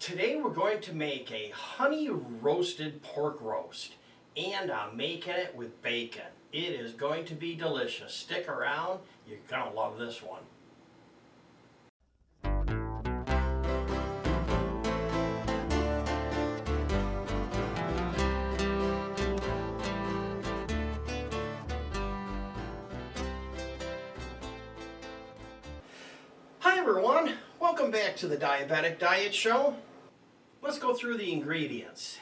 Today we're going to make a honey roasted pork roast, and I'm making it with bacon. It is going to be delicious. Stick around, you're gonna love this one. Hi everyone, welcome back to the Diabetic Diet Show. Let's go through the ingredients.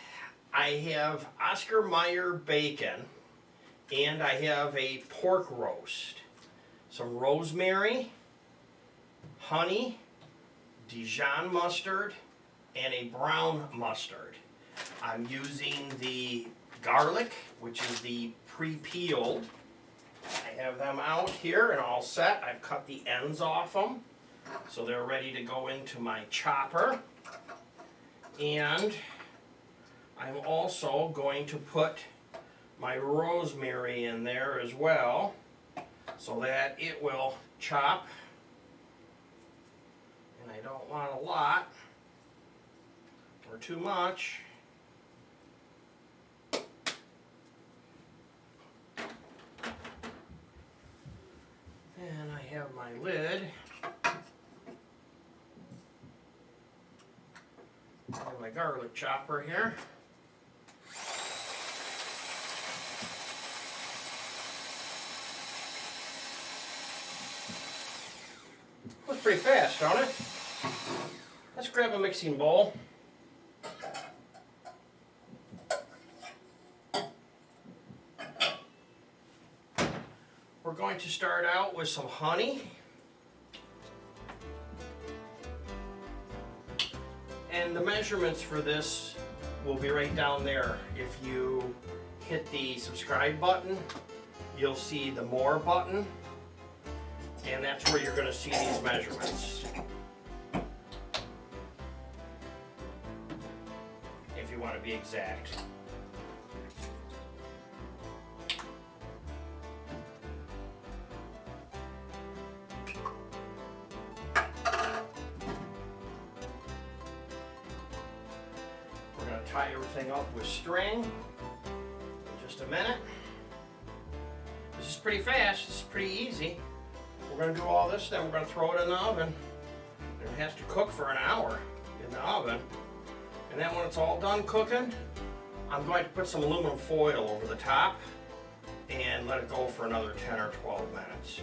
I have Oscar Mayer bacon, and I have a pork roast, some rosemary, honey, Dijon mustard, and a brown mustard. I'm using the garlic, which is the pre-peeled. I have them out here and all set. I've cut the ends off them, so they're ready to go into my chopper. And I'm also going to put my rosemary in there as well, so that it will chop. And I don't want a lot or too much. And I have my lid. I have my garlic chopper here. Goes pretty fast, don't it? Let's grab a mixing bowl. We're going to start out with some honey. And the measurements for this will be right down there. If you hit the subscribe button, you'll see the more button, and that's where you're going to see these measurements. If you want to be exact. Tie everything up with string in just a minute. This is pretty fast, this is pretty easy. We're going to do all this, then we're going to throw it in the oven. It has to cook for an hour in the oven. And then when it's all done cooking, I'm going to put some aluminum foil over the top and let it go for another 10 or 12 minutes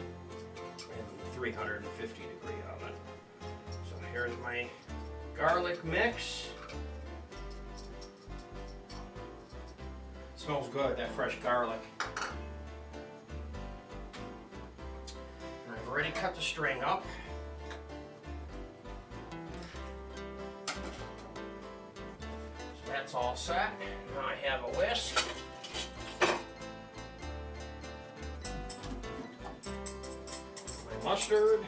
in 350 degree oven. So here's my garlic mix. Smells good, that fresh garlic. And I've already cut the string up. So that's all set. Now I have a whisk. My mustard.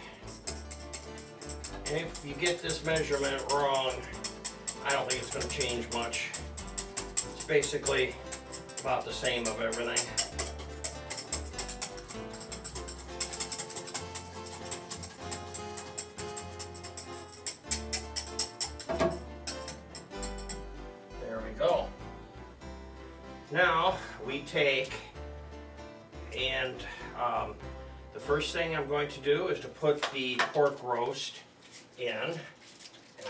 And if you get this measurement wrong, I don't think it's going to change much. It's basically about the same of everything. There we go. Now we take and the first thing I'm going to do is to put the pork roast in, and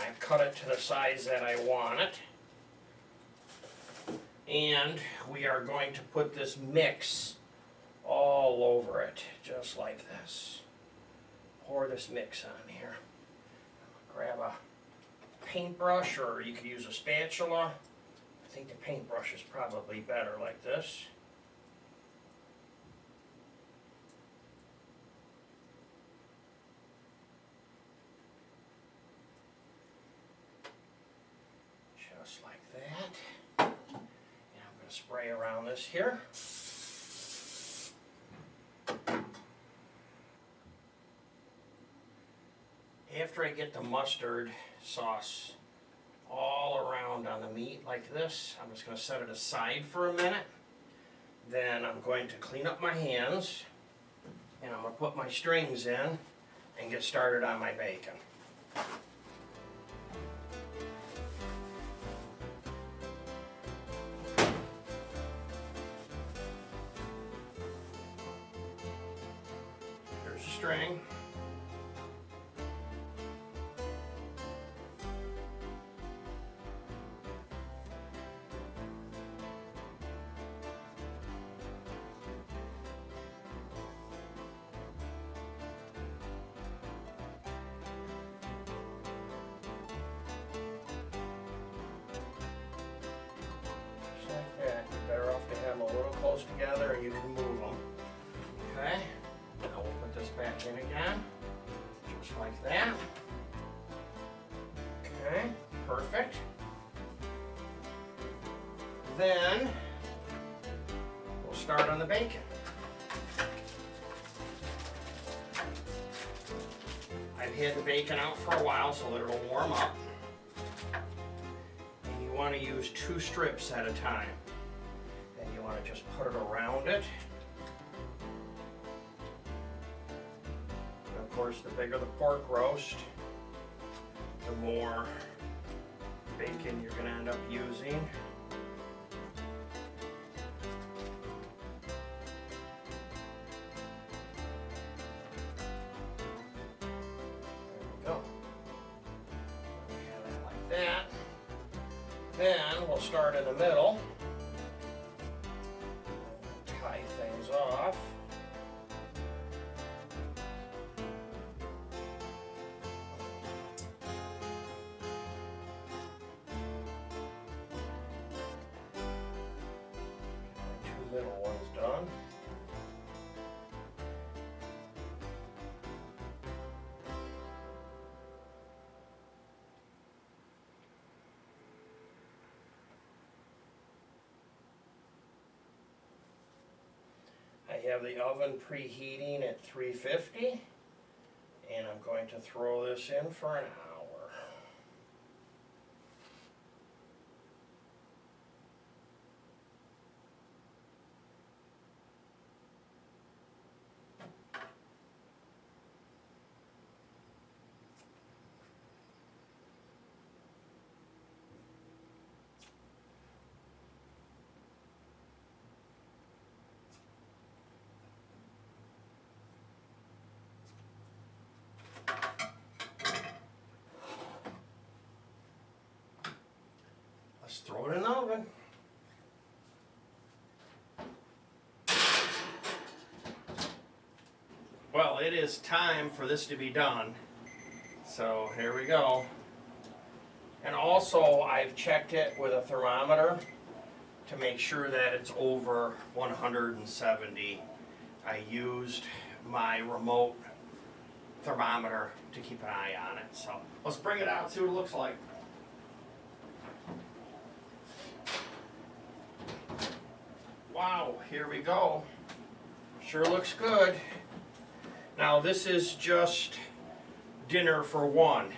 I've cut it to the size that I want it. And we are going to put this mix all over it, just like this. Pour this mix on here. Grab a paintbrush, or you could use a spatula. I think the paintbrush is probably better like this. Just like that. Spray around this here. After I get the mustard sauce all around on the meat like this, I'm just going to set it aside for a minute. Then I'm going to clean up my hands, and I'm going to put my strings in and get started on my bacon. string. Better off to have them a little close together and you can move them. Okay, now we'll put this back in again, just like that. Okay, perfect. Then we'll start on the bacon. I've had the bacon out for a while so that it'll warm up. And you want to use 2 strips at a time. You want to just put it around it. And of course, the bigger the pork roast, the more bacon you're going to end up using. There we go. Have that like that. Then we'll start in the middle. Tie things off. My 2 middle ones done. I have the oven preheating at 350, and I'm going to throw this in for an hour. Let's throw it in the oven. Well, it is time for this to be done. So here we go. And also I've checked it with a thermometer to make sure that it's over 170. I used my remote thermometer to keep an eye on it. So let's bring it out, see what it looks like. Wow, here we go. Sure looks good. Now this is just dinner for one.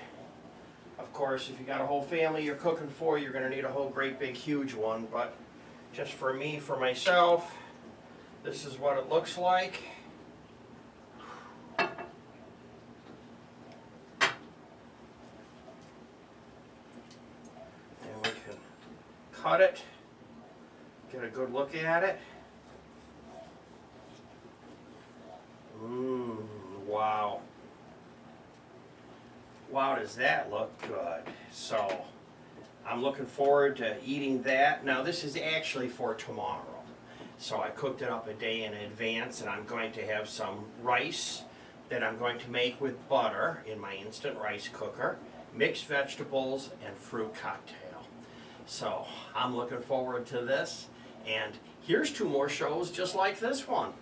Of course, if you got a whole family you're cooking for, you're going to need a whole great big huge one. But just for me, for myself, this is what it looks like. And we can cut it. Get a good look at it. Wow. Wow, does that look good. So, I'm looking forward to eating that. Now, this is actually for tomorrow. So, I cooked it up a day in advance, and I'm going to have some rice that I'm going to make with butter in my instant rice cooker, mixed vegetables, and fruit cocktail. So, I'm looking forward to this. And here's 2 more shows just like this one.